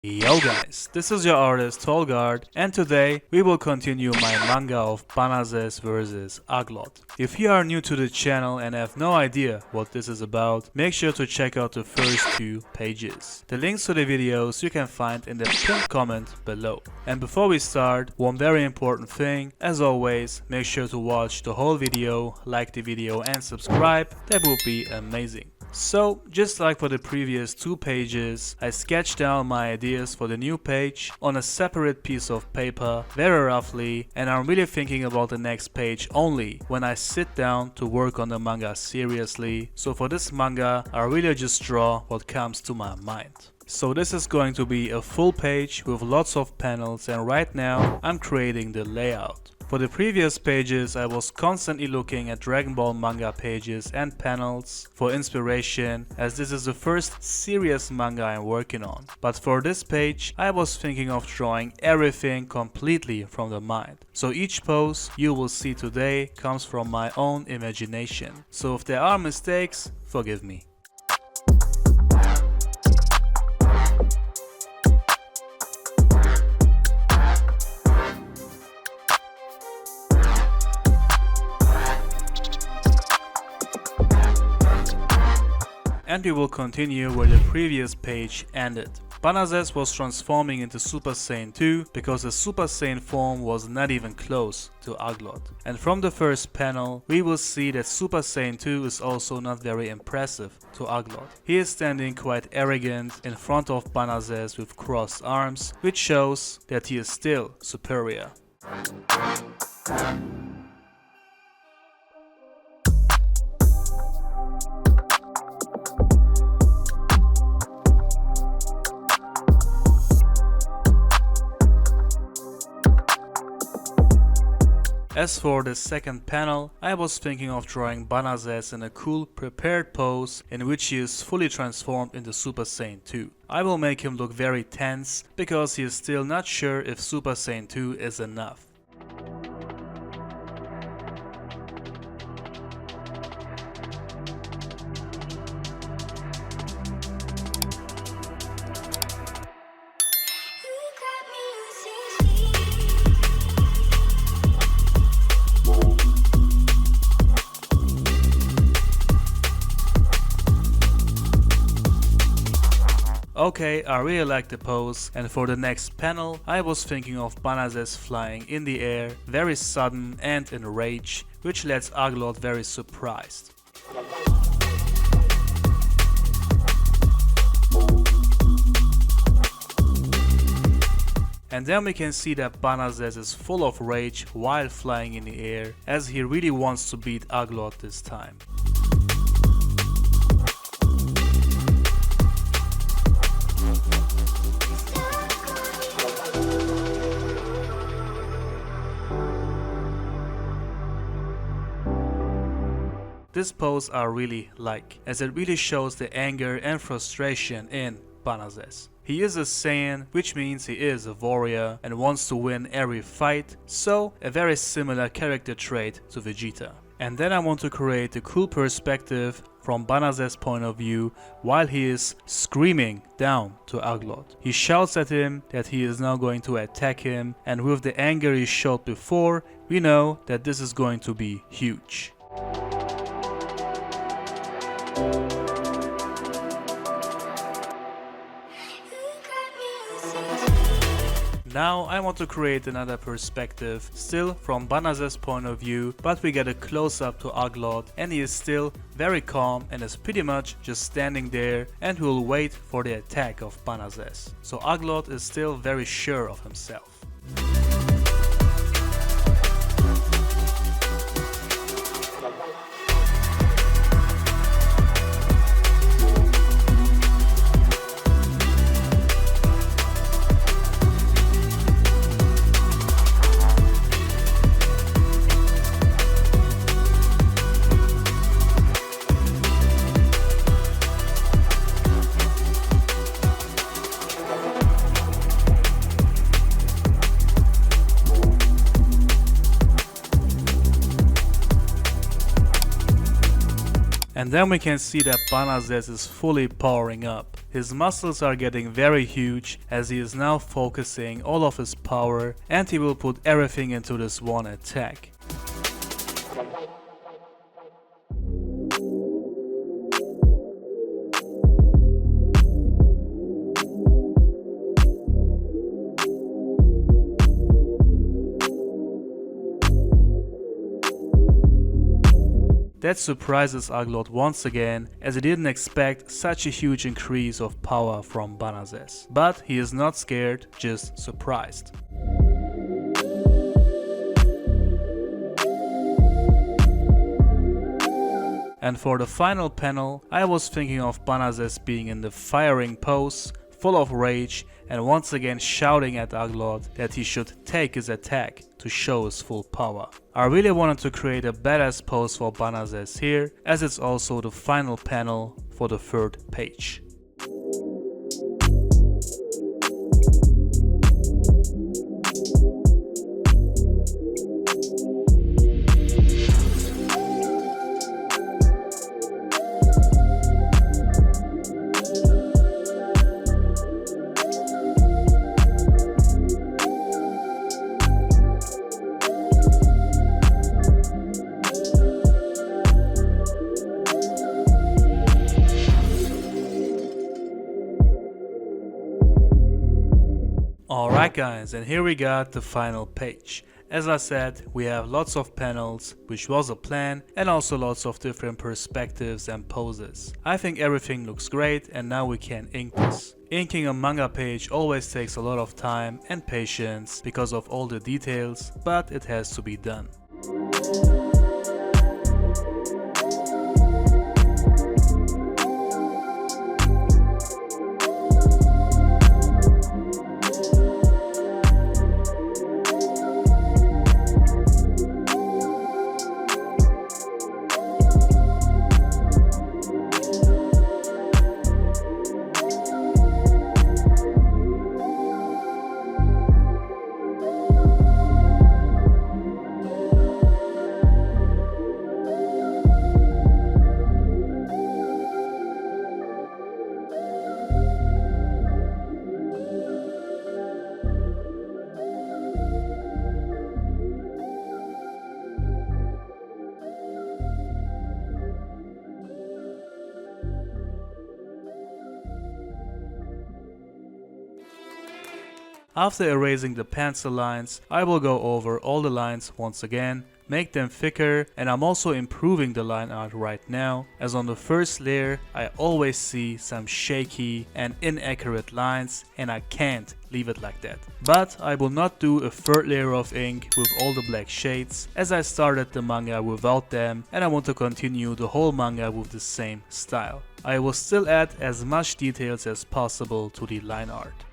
Yo guys, this is your artist Tolg, and today we will continue my manga of Banazes vs AGLOT. If you are new to the channel and have no idea what this is about, make sure to check out the first two pages. The links to the videos you can find in the pinned comment below. And before we start, one very important thing, as always, make sure to watch the whole video, like the video and subscribe, that would be amazing. So, just like for the previous two pages, I sketched down my ideas for the new page on a separate piece of paper, very roughly, and I'm really thinking about the next page only when I sit down to work on the manga seriously. So for this manga, I really just draw what comes to my mind. So this is going to be a full page with lots of panels, and right now I'm creating the layout. For the previous pages, I was constantly looking at Dragon Ball manga pages and panels for inspiration, as this is the first serious manga I'm working on. But for this page, I was thinking of drawing everything completely from the mind. So each pose you will see today comes from my own imagination. So if there are mistakes, forgive me. And we will continue where the previous page ended. Banazes was transforming into Super Saiyan 2 because the Super Saiyan form was not even close to AGLOT. And from the first panel, we will see that Super Saiyan 2 is also not very impressive to AGLOT. He is standing quite arrogant in front of Banazes with crossed arms, which shows that he is still superior. As for the second panel, I was thinking of drawing Banazes in a cool prepared pose in which he is fully transformed into Super Saiyan 2. I will make him look very tense because he is still not sure if Super Saiyan 2 is enough. Okay, I really like the pose, and for the next panel I was thinking of Banazes flying in the air, very sudden and in rage, which lets AGLOT very surprised. And then we can see that Banazes is full of rage while flying in the air, as he really wants to beat AGLOT this time. This pose I really like, as it really shows the anger and frustration in Banazes. He is a Saiyan, which means he is a warrior and wants to win every fight, so a very similar character trait to Vegeta. And then I want to create a cool perspective from Banazes' point of view while he is screaming down to AGLOT. He shouts at him that he is now going to attack him, and with the anger he showed before, we know that this is going to be huge. Now I want to create another perspective, still from Banazes' point of view, but we get a close-up to AGLOT, and he is still very calm and is pretty much just standing there and will wait for the attack of Banazes. So AGLOT is still very sure of himself. And then we can see that Banazes is fully powering up. His muscles are getting very huge as he is now focusing all of his power, and he will put everything into this one attack. That surprises AGLOT once again, as he didn't expect such a huge increase of power from Banazes. But he is not scared, just surprised. And for the final panel, I was thinking of Banazes being in the firing pose, full of rage, and once again shouting at AGLOT that he should take his attack to show his full power. I really wanted to create a badass pose for Banazes here, as it's also the final panel for the third page. Alright guys, and here we got the final page. As I said, we have lots of panels, which was a plan, and also lots of different perspectives and poses. I think everything looks great, and now we can ink this. Inking a manga page always takes a lot of time and patience because of all the details, but it has to be done. After erasing the pencil lines, I will go over all the lines once again, make them thicker, and I'm also improving the line art right now, as on the first layer I always see some shaky and inaccurate lines and I can't leave it like that. But I will not do a third layer of ink with all the black shades, as I started the manga without them and I want to continue the whole manga with the same style. I will still add as much details as possible to the line art.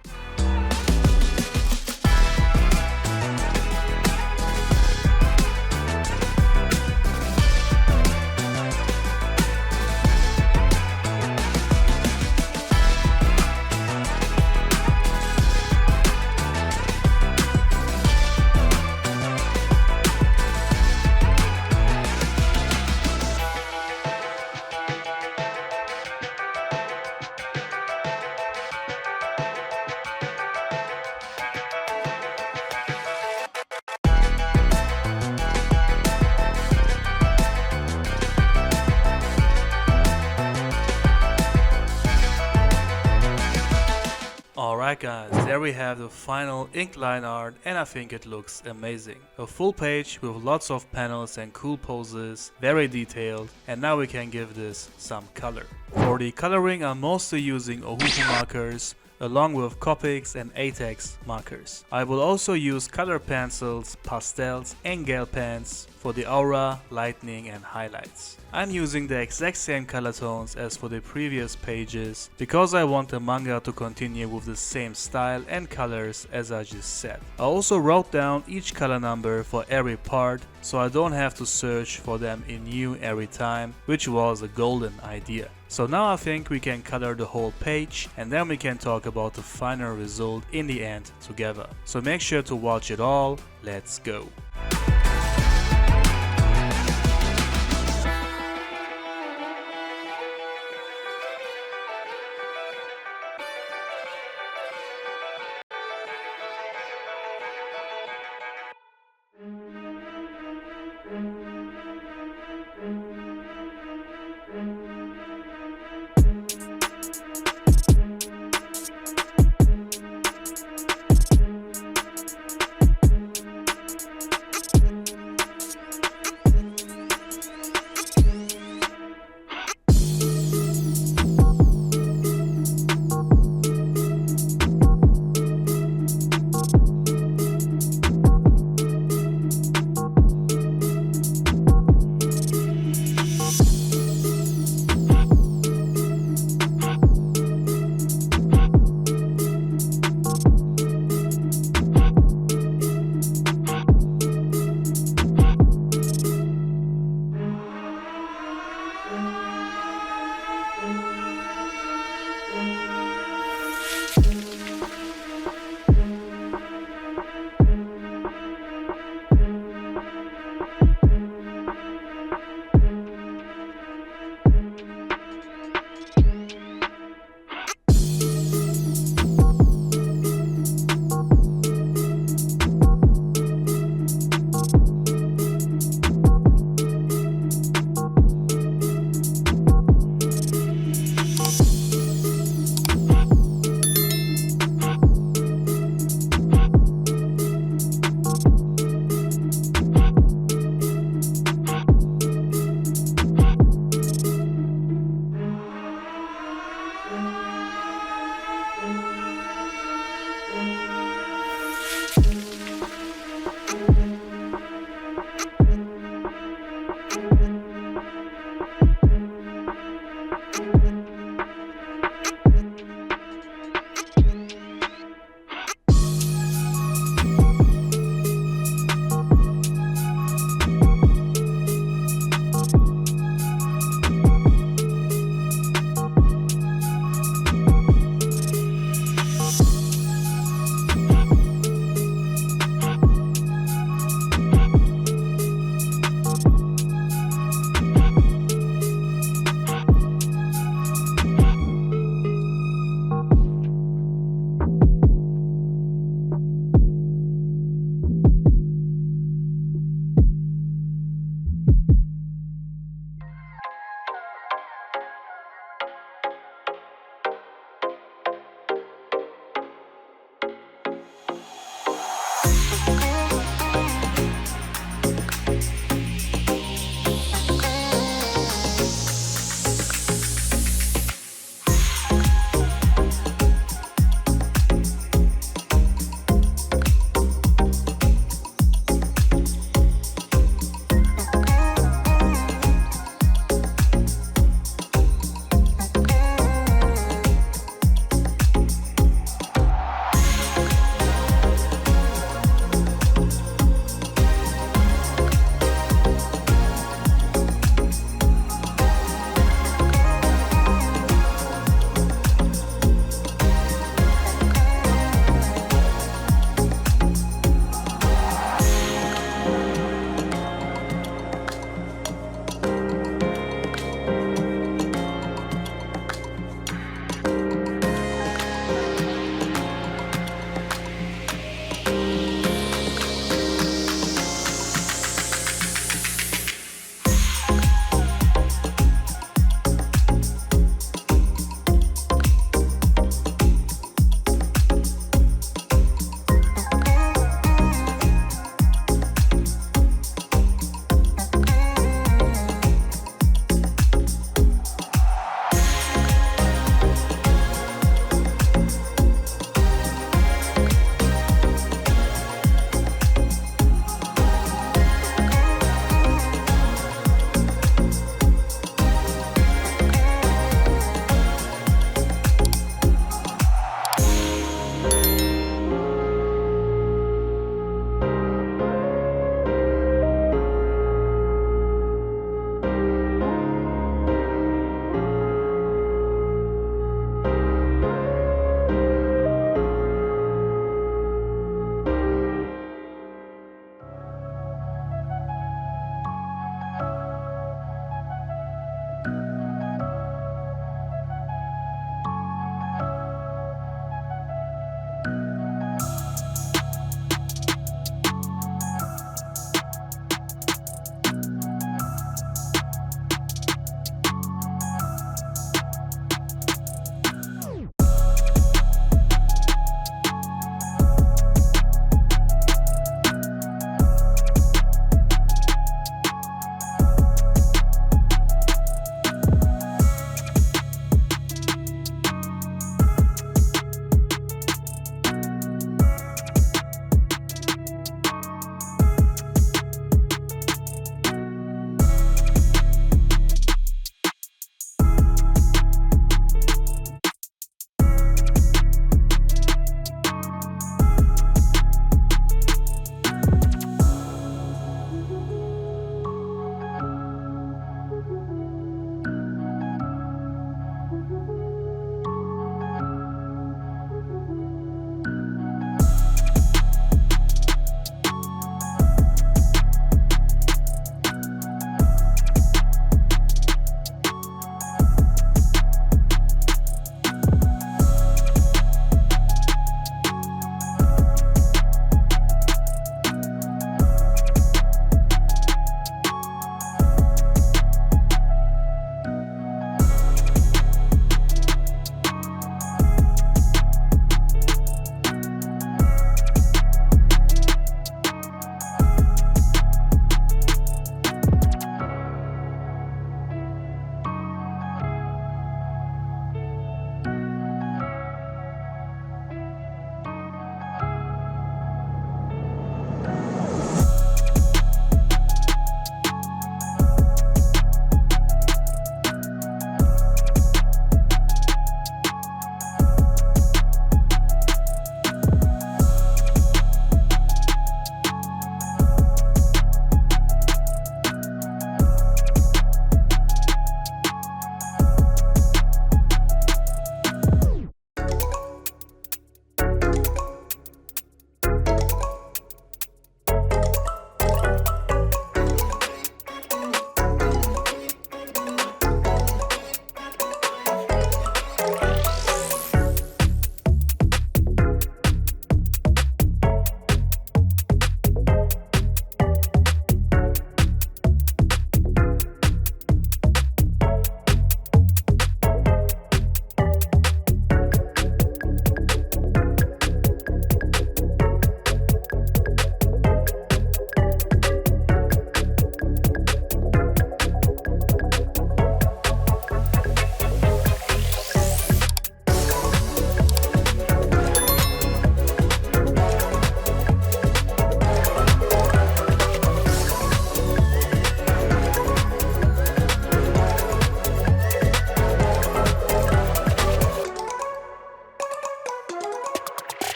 Alright guys, there we have the final ink line art and I think it looks amazing. A full page with lots of panels and cool poses, very detailed, and now we can give this some color. For the coloring I'm mostly using Ohuhu markers along with Copics and Atex markers. I will also use color pencils, pastels and gel pens for the aura, lightning and highlights. I'm using the exact same color tones as for the previous pages because I want the manga to continue with the same style and colors as I just said. I also wrote down each color number for every part so I don't have to search for them in new every time, which was a golden idea. So now I think we can color the whole page and then we can talk about the final result in the end together. So make sure to watch it all, let's go.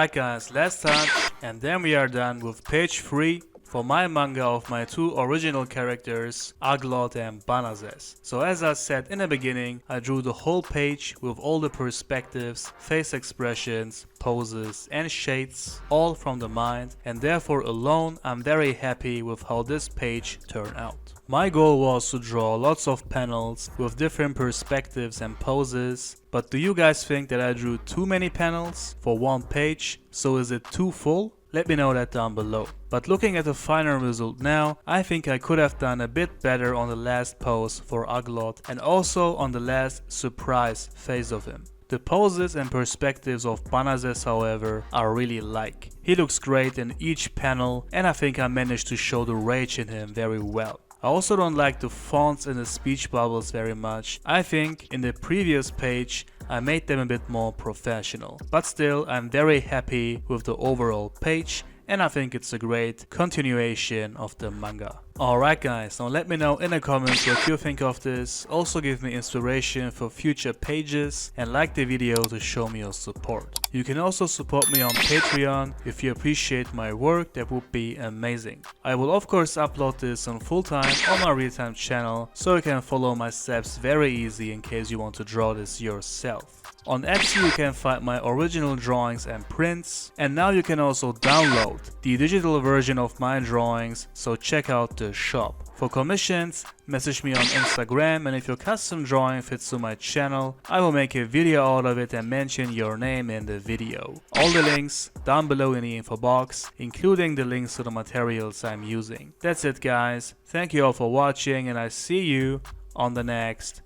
Alright guys, last touch, and then we are done with page 3 for my manga of my two original characters, AGLOT and Banazes. So as I said in the beginning, I drew the whole page with all the perspectives, face expressions, poses and shades, all from the mind, and therefore alone I'm very happy with how this page turned out. My goal was to draw lots of panels with different perspectives and poses, but do you guys think that I drew too many panels for one page? So is it too full? Let me know that down below. But looking at the final result now, I think I could have done a bit better on the last pose for AGLOT and also on the last surprise face of him. The poses and perspectives of Banazes, however, I really like. He looks great in each panel and I think I managed to show the rage in him very well. I also don't like the fonts and the speech bubbles very much. I think in the previous page I made them a bit more professional. But still, I'm very happy with the overall page and I think it's a great continuation of the manga. Alright guys, now let me know in the comments what you think of this. Also give me inspiration for future pages and like the video to show me your support. You can also support me on Patreon. If you appreciate my work, that would be amazing. I will of course upload this on full time on my real time channel, so you can follow my steps very easy in case you want to draw this yourself. On Etsy you can find my original drawings and prints, and now you can also download the digital version of my drawings, so check out the shop. For commissions, message me on Instagram, and if your custom drawing fits to my channel, I will make a video out of it and mention your name in the video. All the links down below in the info box, including the links to the materials I'm using. That's it guys, thank you all for watching and I see you on the next